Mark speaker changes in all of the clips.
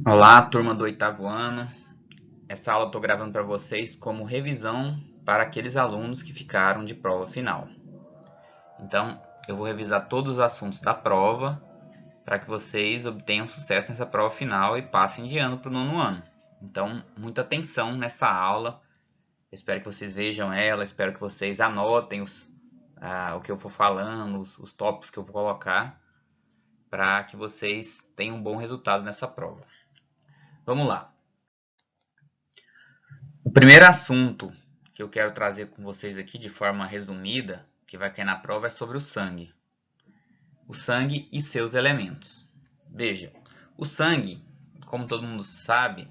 Speaker 1: Olá, turma do oitavo ano. Essa aula eu estou gravando para vocês como revisão para aqueles alunos que ficaram de prova final. Então, eu vou revisar todos os assuntos da prova para que vocês obtenham sucesso nessa prova final e passem de ano para o nono ano. Então, muita atenção nessa aula. Espero que vocês vejam ela, espero que vocês anotem o que eu for falando, os tópicos que eu vou colocar, para que vocês tenham um bom resultado nessa prova. Vamos lá. O primeiro assunto que eu quero trazer com vocês aqui de forma resumida, que vai cair na prova, é sobre o sangue. O sangue e seus elementos. Veja, o sangue, como todo mundo sabe,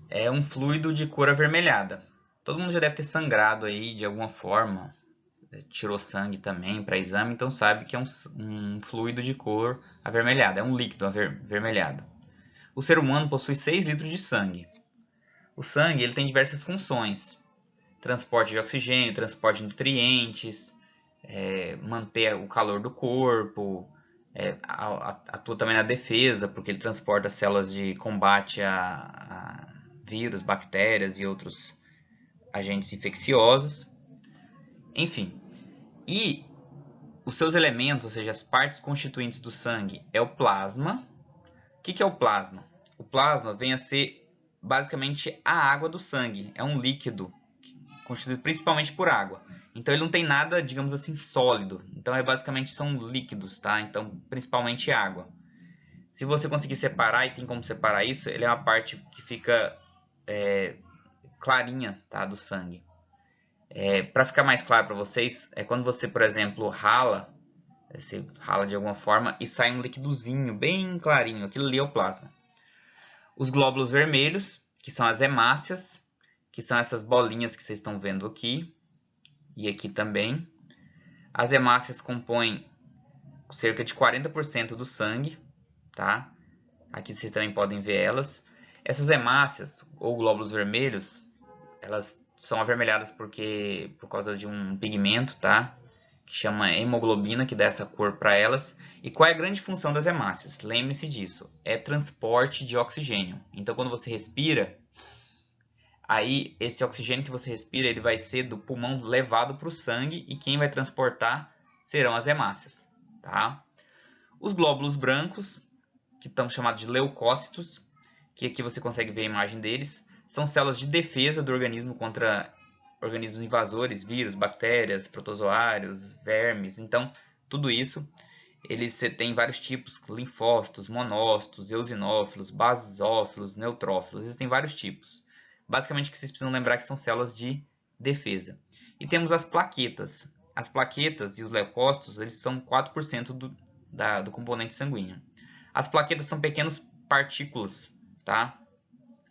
Speaker 1: é um fluido de cor avermelhada. Todo mundo já deve ter sangrado aí de alguma forma, tirou sangue também para exame, então sabe que é um fluido de cor avermelhada, é um líquido avermelhado. O ser humano possui 6 litros de sangue. O sangue ele tem diversas funções: transporte de oxigênio, transporte de nutrientes, manter o calor do corpo, atua também na defesa, porque ele transporta células de combate a vírus, bactérias e outros agentes infecciosos. Enfim, e os seus elementos, ou seja, as partes constituintes do sangue, é o plasma. O que é o plasma? O plasma vem a ser basicamente a água do sangue, é um líquido constituído principalmente por água. Então ele não tem nada, digamos assim, sólido. Então basicamente são líquidos, tá? Então principalmente água. Se você conseguir separar, e tem como separar isso, ele é uma parte que fica clarinha, tá, do sangue. Para ficar mais claro para vocês, é quando você, por exemplo, rala, você rala de alguma forma e sai um líquidozinho bem clarinho. Aquilo ali é o plasma. Os glóbulos vermelhos, que são as hemácias, que são essas bolinhas que vocês estão vendo aqui e aqui também. As hemácias compõem cerca de 40% do sangue, tá? Aqui vocês também podem ver elas. Essas hemácias, ou glóbulos vermelhos, elas são avermelhadas por causa de um pigmento, tá? Que chama hemoglobina, que dá essa cor para elas. E qual é a grande função das hemácias? Lembre-se disso, é transporte de oxigênio. Então, quando você respira, aí esse oxigênio que você respira, ele vai ser do pulmão levado para o sangue, e quem vai transportar serão as hemácias, tá? Os glóbulos brancos, que estão chamados de leucócitos, que aqui você consegue ver a imagem deles, são células de defesa do organismo contra organismos invasores, vírus, bactérias, protozoários, vermes. Então, tudo isso, eles têm vários tipos: linfócitos, monócitos, eosinófilos, basófilos, neutrófilos. Existem vários tipos. Basicamente, o que vocês precisam lembrar é que são células de defesa. E temos as plaquetas. As plaquetas e os leucócitos, eles são 4% do componente sanguíneo. As plaquetas são pequenas partículas, tá?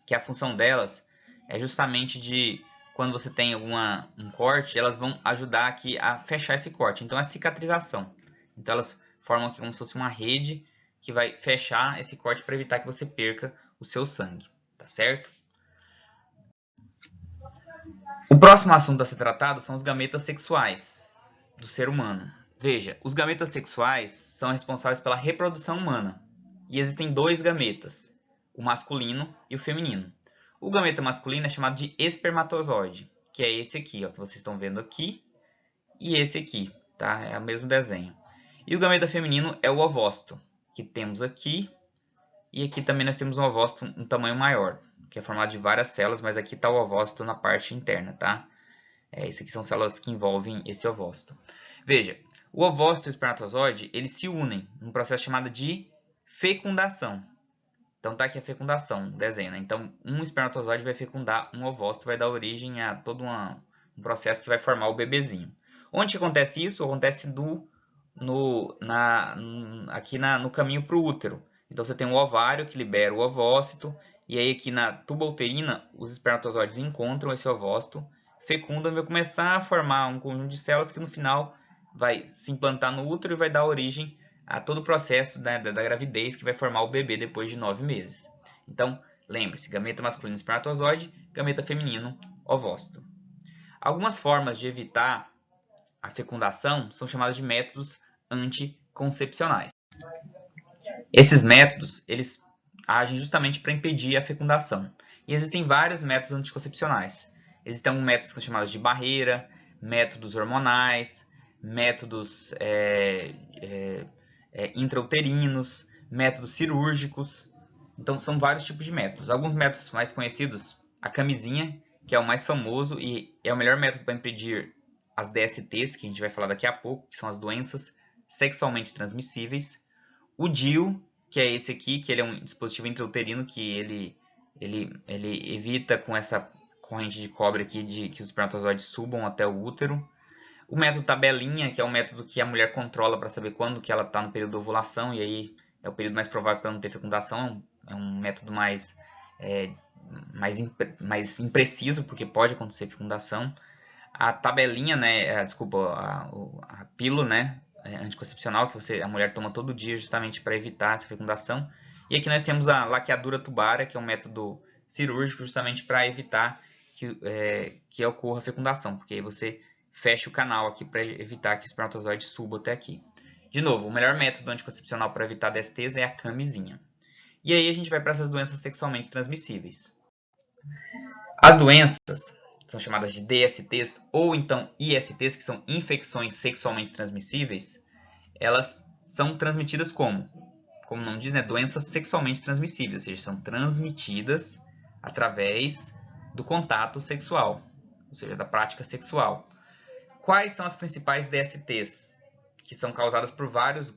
Speaker 1: Que a função delas é justamente de, quando você tem um corte, elas vão ajudar aqui a fechar esse corte. Então é cicatrização. Então elas formam aqui como se fosse uma rede que vai fechar esse corte para evitar que você perca o seu sangue, tá certo? O próximo assunto a ser tratado são os gametas sexuais do ser humano. Veja, os gametas sexuais são responsáveis pela reprodução humana. E existem dois gametas, o masculino e o feminino. O gameta masculino é chamado de espermatozoide, que é esse aqui, ó, que vocês estão vendo aqui, e esse aqui, tá? É o mesmo desenho. E o gameta feminino é o ovócito, que temos aqui, e aqui também nós temos um ovócito um tamanho maior, que é formado de várias células, mas aqui está o ovócito na parte interna, tá? Esse aqui são células que envolvem esse ovócito. Veja, o ovócito e o espermatozoide, eles se unem num processo chamado de fecundação. Então tá aqui a fecundação, o desenho, né? Então um espermatozoide vai fecundar um ovócito, vai dar origem a todo um processo que vai formar o bebezinho. Onde acontece isso? Acontece aqui no caminho para o útero. Então você tem um ovário que libera o ovócito, e aí aqui na tuba uterina os espermatozoides encontram esse ovócito, fecundam e vai começar a formar um conjunto de células que no final vai se implantar no útero e vai dar origem a todo o processo da gravidez, que vai formar o bebê depois de 9 meses. Então, lembre-se, gameta masculino espermatozoide, gameta feminino ovócito. Algumas formas de evitar a fecundação são chamadas de métodos anticoncepcionais. Esses métodos, eles agem justamente para impedir a fecundação. E existem vários métodos anticoncepcionais. Existem métodos que são chamados de barreira, métodos hormonais, métodos intrauterinos, métodos cirúrgicos. Então, são vários tipos de métodos. Alguns métodos mais conhecidos, a camisinha, que é o mais famoso e é o melhor método para impedir as DSTs, que a gente vai falar daqui a pouco, que são as doenças sexualmente transmissíveis. O DIU, que é esse aqui, que ele é um dispositivo intrauterino que ele evita com essa corrente de cobre aqui que os espermatozoides subam até o útero. O método tabelinha, que é um método que a mulher controla para saber quando que ela está no período de ovulação, e aí é o período mais provável para não ter fecundação. É um método mais impreciso, porque pode acontecer fecundação. A tabelinha, né, a pílula, né, anticoncepcional, que a mulher toma todo dia justamente para evitar essa fecundação. E aqui nós temos a laqueadura tubária, que é um método cirúrgico justamente para evitar que ocorra a fecundação, porque aí você fecha o canal aqui para evitar que o espermatozoide suba até aqui. De novo, o melhor método anticoncepcional para evitar DSTs é a camisinha. E aí a gente vai para essas doenças sexualmente transmissíveis. As doenças são chamadas de DSTs ou então ISTs, que são infecções sexualmente transmissíveis. Elas são transmitidas como o nome diz, né, doenças sexualmente transmissíveis, ou seja, são transmitidas através do contato sexual, ou seja, da prática sexual. Quais são as principais DSTs? Que são causadas por vários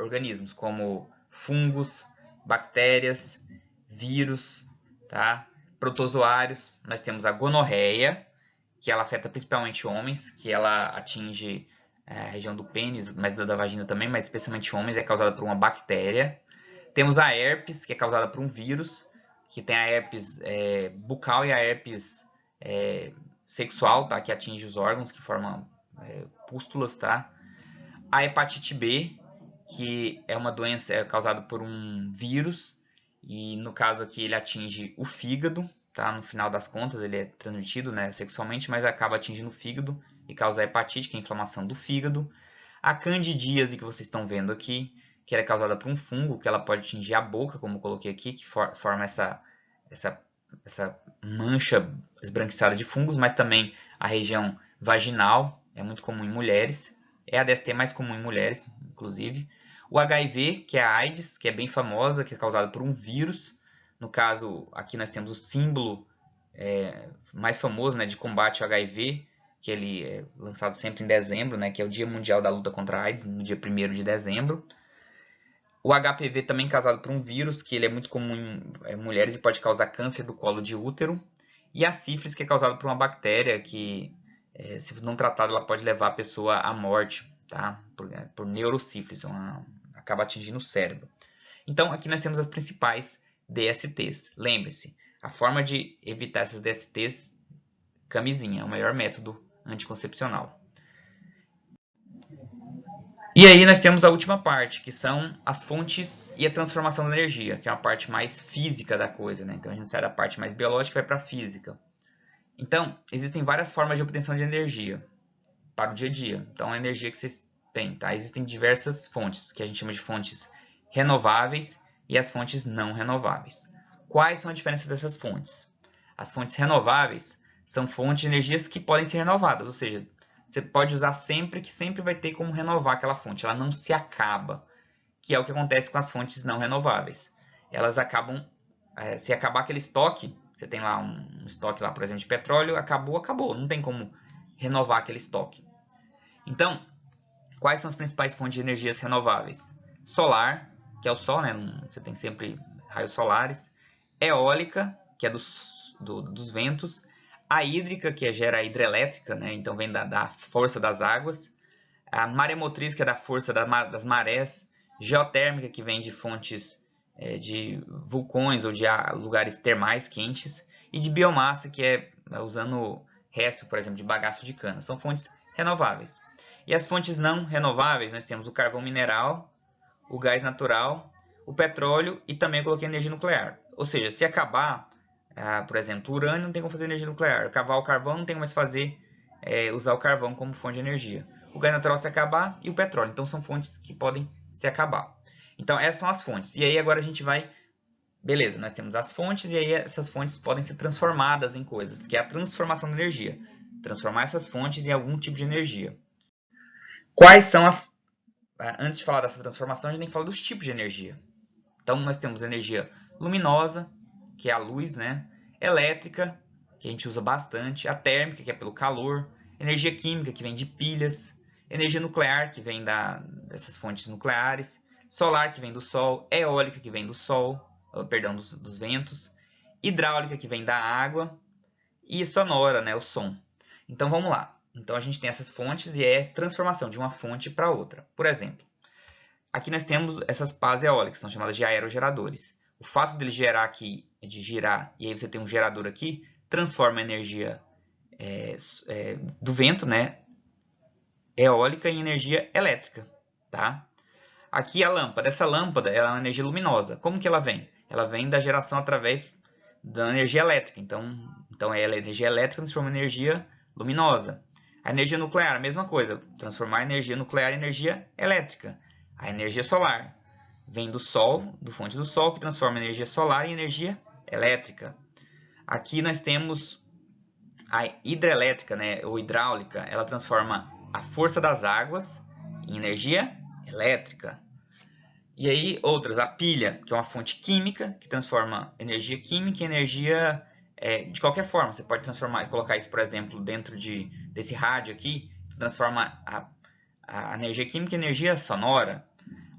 Speaker 1: organismos, como fungos, bactérias, vírus, tá? Protozoários. Nós temos a gonorreia, que ela afeta principalmente homens, que ela atinge a região do pênis, mas da vagina também, mas especialmente homens, é causada por uma bactéria. Temos a herpes, que é causada por um vírus, que tem a herpes bucal e a herpes sexual, tá? Que atinge os órgãos, que formam pústulas, tá? A hepatite B, que é uma doença causada por um vírus, e no caso aqui ele atinge o fígado, tá? No final das contas ele é transmitido, né, sexualmente, mas acaba atingindo o fígado e causa hepatite, que é a inflamação do fígado. A candidíase que vocês estão vendo aqui, que é causada por um fungo, que ela pode atingir a boca, como eu coloquei aqui, que forma essa mancha esbranquiçada de fungos, mas também a região vaginal, é muito comum em mulheres. É a DST mais comum em mulheres, inclusive. O HIV, que é a AIDS, que é bem famosa, que é causada por um vírus. No caso, aqui nós temos o símbolo mais famoso, né, de combate ao HIV, que ele é lançado sempre em dezembro, né, que é o Dia Mundial da Luta contra a AIDS, no dia 1º de dezembro. O HPV também causado por um vírus, que ele é muito comum em mulheres e pode causar câncer do colo de útero. E a sífilis, que é causada por uma bactéria que, se não tratada, ela pode levar a pessoa à morte, tá? Por neurosífilis, acaba atingindo o cérebro. Então, aqui nós temos as principais DSTs. Lembre-se, a forma de evitar essas DSTs, camisinha, é o melhor método anticoncepcional. E aí nós temos a última parte, que são as fontes e a transformação da energia, que é a parte mais física da coisa, né? Então a gente sai da parte mais biológica e vai para a física. Então, existem várias formas de obtenção de energia para o dia a dia. Então, a energia que vocês têm, tá? Existem diversas fontes, que a gente chama de fontes renováveis e as fontes não renováveis. Quais são a diferença dessas fontes? As fontes renováveis são fontes de energias que podem ser renovadas, ou seja, você pode usar sempre, que sempre vai ter como renovar aquela fonte, ela não se acaba, que é o que acontece com as fontes não renováveis. Elas acabam, se acabar aquele estoque, você tem lá um estoque, lá, por exemplo, de petróleo, acabou, não tem como renovar aquele estoque. Então, quais são as principais fontes de energias renováveis? Solar, que é o sol, né? Você tem sempre raios solares. Eólica, que é dos ventos. A hídrica, que gera a hidrelétrica, né? Então vem da força das águas. A maremotriz, que é da força das marés. Geotérmica, que vem de fontes de vulcões ou de lugares termais quentes. E de biomassa, que é usando resto, por exemplo, de bagaço de cana. São fontes renováveis. E as fontes não renováveis, nós temos o carvão mineral, o gás natural, o petróleo e também eu coloquei energia nuclear. Ou seja, se acabar, por exemplo, o urânio, não tem como fazer energia nuclear. Acabar o carvão, não tem mais fazer usar o carvão como fonte de energia. O gás natural se acabar e o petróleo. Então são fontes que podem se acabar. Então, essas são as fontes. E aí, agora a gente vai... Beleza, nós temos as fontes e aí essas fontes podem ser transformadas em coisas, que é a transformação de energia. Transformar essas fontes em algum tipo de energia. Quais são as... Antes de falar dessa transformação, a gente tem que falar dos tipos de energia. Então, nós temos energia luminosa, que é a luz, né? Elétrica, que a gente usa bastante. A térmica, que é pelo calor. Energia química, que vem de pilhas. Energia nuclear, que vem dessas fontes nucleares. Solar, que vem do sol. Eólica, que vem do sol, perdão, dos ventos. Hidráulica, que vem da água. E sonora, né? O som. Então, vamos lá. Então, a gente tem essas fontes e é transformação de uma fonte para outra. Por exemplo, aqui nós temos essas pás eólicas, são chamadas de aerogeradores. O fato dele gerar aqui, de girar, e aí você tem um gerador aqui, transforma a energia do vento, né, eólica, em energia elétrica. Tá? Aqui a lâmpada. Essa lâmpada ela é uma energia luminosa. Como que ela vem? Ela vem da geração através da energia elétrica. Então ela é energia elétrica transforma em energia luminosa. A energia nuclear, a mesma coisa. Transformar a energia nuclear em energia elétrica. A energia solar vem do sol, do fonte do sol, que transforma a energia solar em energia elétrica. Aqui nós temos a hidrelétrica, né, ou hidráulica. Ela transforma a força das águas em energia elétrica. E aí outras, a pilha, que é uma fonte química, que transforma energia química em energia de qualquer forma. Você pode transformar e colocar isso, por exemplo, dentro desse rádio aqui, transforma a energia química em energia sonora.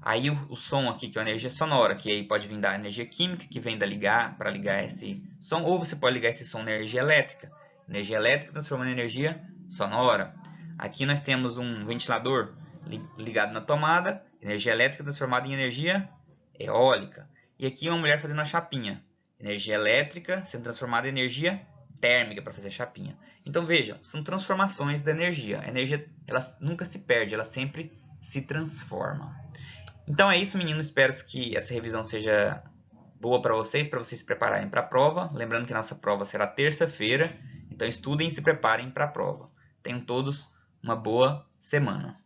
Speaker 1: Aí o som aqui, que é a energia sonora, que aí pode vir da energia química, que vem para ligar esse som, ou você pode ligar esse som na energia elétrica. Energia elétrica transformando em energia sonora. Aqui nós temos um ventilador ligado na tomada, energia elétrica transformada em energia eólica. E aqui uma mulher fazendo a chapinha. Energia elétrica sendo transformada em energia térmica para fazer a chapinha. Então vejam, são transformações da energia. A energia ela nunca se perde, ela sempre se transforma. Então é isso, meninos. Espero que essa revisão seja boa para vocês se prepararem para a prova. Lembrando que a nossa prova será terça-feira. Então estudem e se preparem para a prova. Tenham todos uma boa semana.